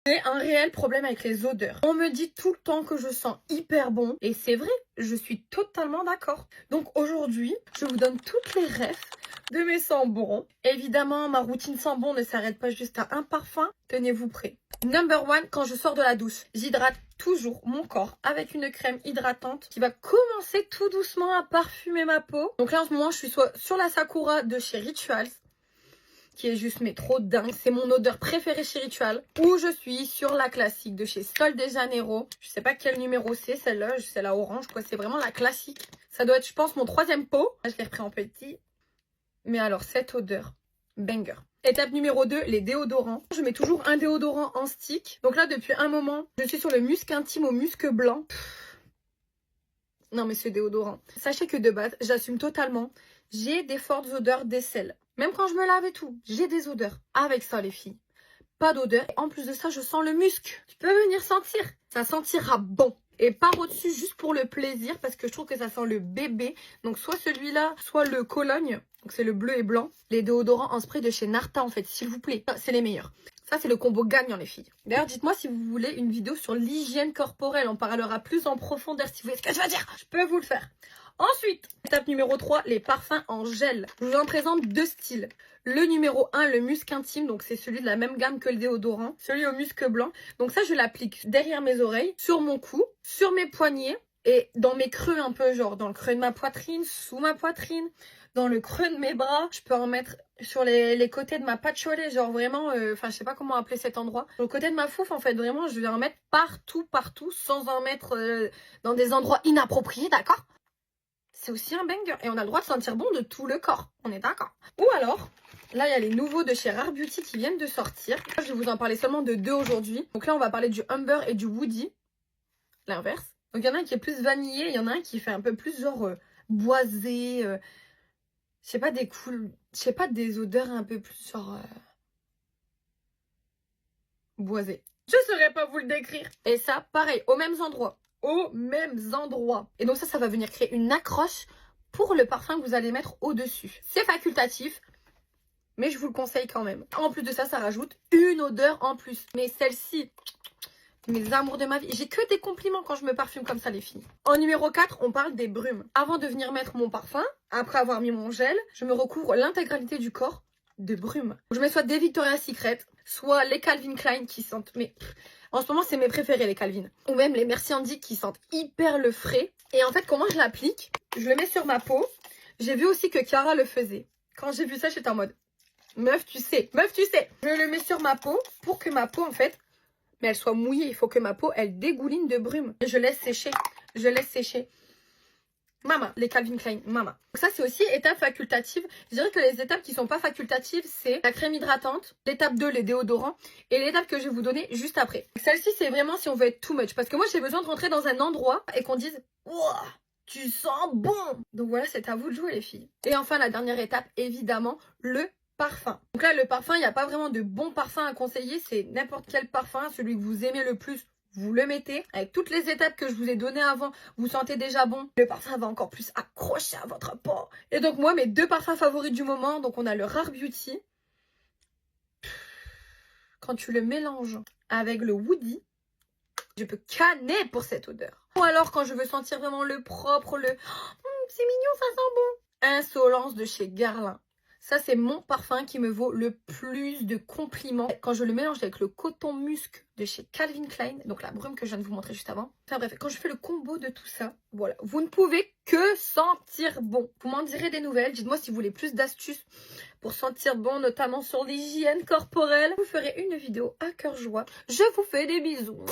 J'ai un réel problème avec les odeurs. On me dit tout le temps que je sens hyper bon. Et c'est vrai, je suis totalement d'accord. Donc aujourd'hui, je vous donne toutes les refs de mes sambons. Évidemment, ma routine sambon ne s'arrête pas juste à un parfum. Tenez-vous prêts. Number one, quand je sors de la douche, j'hydrate toujours mon corps avec une crème hydratante qui va commencer tout doucement à parfumer ma peau. Donc là, en ce moment, je suis soit sur la Sakura de chez Rituals, qui est juste mais trop dingue. C'est mon odeur préférée chez Ritual. Ou je suis sur la classique de chez Sol de Janeiro. Je sais pas quel numéro c'est, celle-là. C'est la orange, quoi. C'est vraiment la classique. Ça doit être, je pense, mon 3e pot. Là, je l'ai repris en petit. Mais alors, cette odeur, banger. Étape numéro 2, les déodorants. Je mets toujours un déodorant en stick. Donc là, depuis un moment, je suis sur le musc intime au musc blanc. Non, mais ce déodorant. Sachez que de base, j'assume totalement. J'ai des fortes odeurs d'aisselle. Même quand je me lave et tout, j'ai des odeurs. Avec ça, les filles, pas d'odeur. En plus de ça, je sens le musc. Tu peux venir sentir. Ça sentira bon. Et par au-dessus, juste pour le plaisir, parce que je trouve que ça sent le bébé. Donc soit celui-là, soit le Cologne. Donc c'est le bleu et blanc. Les déodorants en spray de chez Narta, en fait, s'il vous plaît. C'est les meilleurs. Ça, c'est le combo gagnant, les filles. D'ailleurs, dites-moi si vous voulez une vidéo sur l'hygiène corporelle. On parlera plus en profondeur, si vous voyez ce que je veux dire. Je peux vous le faire. Ensuite, étape numéro 3, les parfums en gel. Je vous en présente 2 styles. Le numéro 1, le musc intime, donc c'est celui de la même gamme que le déodorant. Celui au musc blanc. Donc ça, je l'applique derrière mes oreilles, sur mon cou, sur mes poignets et dans mes creux un peu, genre dans le creux de ma poitrine, sous ma poitrine, dans le creux de mes bras. Je peux en mettre sur les côtés de ma patchoulée, genre vraiment, enfin je sais pas comment appeler cet endroit. Sur le côté de ma fouf, en fait, vraiment, je vais en mettre partout, sans en mettre dans des endroits inappropriés, d'accord? C'est aussi un banger. Et on a le droit de sentir bon de tout le corps. On est d'accord. Ou alors, là, il y a les nouveaux de chez Rare Beauty qui viennent de sortir. Je vais vous en parler seulement de 2 aujourd'hui. Donc là, on va parler du Humber et du Woody. L'inverse. Donc il y en a un qui est plus vanillé. Il y en a un qui fait un peu plus genre boisé. Je sais pas, des odeurs un peu plus genre boisé. Je saurais pas vous le décrire. Et ça, pareil, aux mêmes endroits. Et donc ça va venir créer une accroche pour le parfum que vous allez mettre au-dessus. C'est facultatif, mais je vous le conseille quand même. En plus de ça, ça rajoute une odeur en plus. Mais celle-ci, mes amours de ma vie, j'ai que des compliments quand je me parfume comme ça, les filles. En numéro 4, on parle des brumes. Avant de venir mettre mon parfum, après avoir mis mon gel, je me recouvre l'intégralité du corps de brumes. Je mets soit des Victoria's Secret, soit les Calvin Klein qui sentent... mais en ce moment, c'est mes préférés, les Calvin. Ou même les Merci Andy qui sentent hyper le frais. Et en fait, comment je l'applique? Je le mets sur ma peau. J'ai vu aussi que Chiara le faisait. Quand j'ai vu ça, j'étais en mode, meuf, tu sais. Je le mets sur ma peau pour que ma peau, en fait, mais elle soit mouillée. Il faut que ma peau, elle dégouline de brume. Je laisse sécher. Mama, les Calvin Klein, mama. Donc ça, c'est aussi étape facultative. Je dirais que les étapes qui sont pas facultatives, c'est la crème hydratante, l'étape 2, les déodorants, et l'étape que je vais vous donner juste après. Celle-ci, c'est vraiment si on veut être too much. Parce que moi, j'ai besoin de rentrer dans un endroit et qu'on dise « Wouah, tu sens bon !» Donc voilà, c'est à vous de jouer, les filles. Et enfin, la dernière étape, évidemment, le parfum. Donc là, le parfum, il n'y a pas vraiment de bon parfum à conseiller. C'est n'importe quel parfum, celui que vous aimez le plus. Vous le mettez, avec toutes les étapes que je vous ai données avant, vous sentez déjà bon. Le parfum va encore plus accrocher à votre peau. Et donc moi, mes 2 parfums favoris du moment, donc on a le Rare Beauty. Quand tu le mélanges avec le Woody, je peux canner pour cette odeur. Ou alors quand je veux sentir vraiment le propre, c'est mignon, ça sent bon. Insolence de chez Guerlain. Ça, c'est mon parfum qui me vaut le plus de compliments. Quand je le mélange avec le coton musc de chez Calvin Klein, donc la brume que je viens de vous montrer juste avant. Enfin bref, quand je fais le combo de tout ça, voilà. Vous ne pouvez que sentir bon. Vous m'en direz des nouvelles. Dites-moi si vous voulez plus d'astuces pour sentir bon, notamment sur l'hygiène corporelle. Je vous ferai une vidéo à cœur joie. Je vous fais des bisous.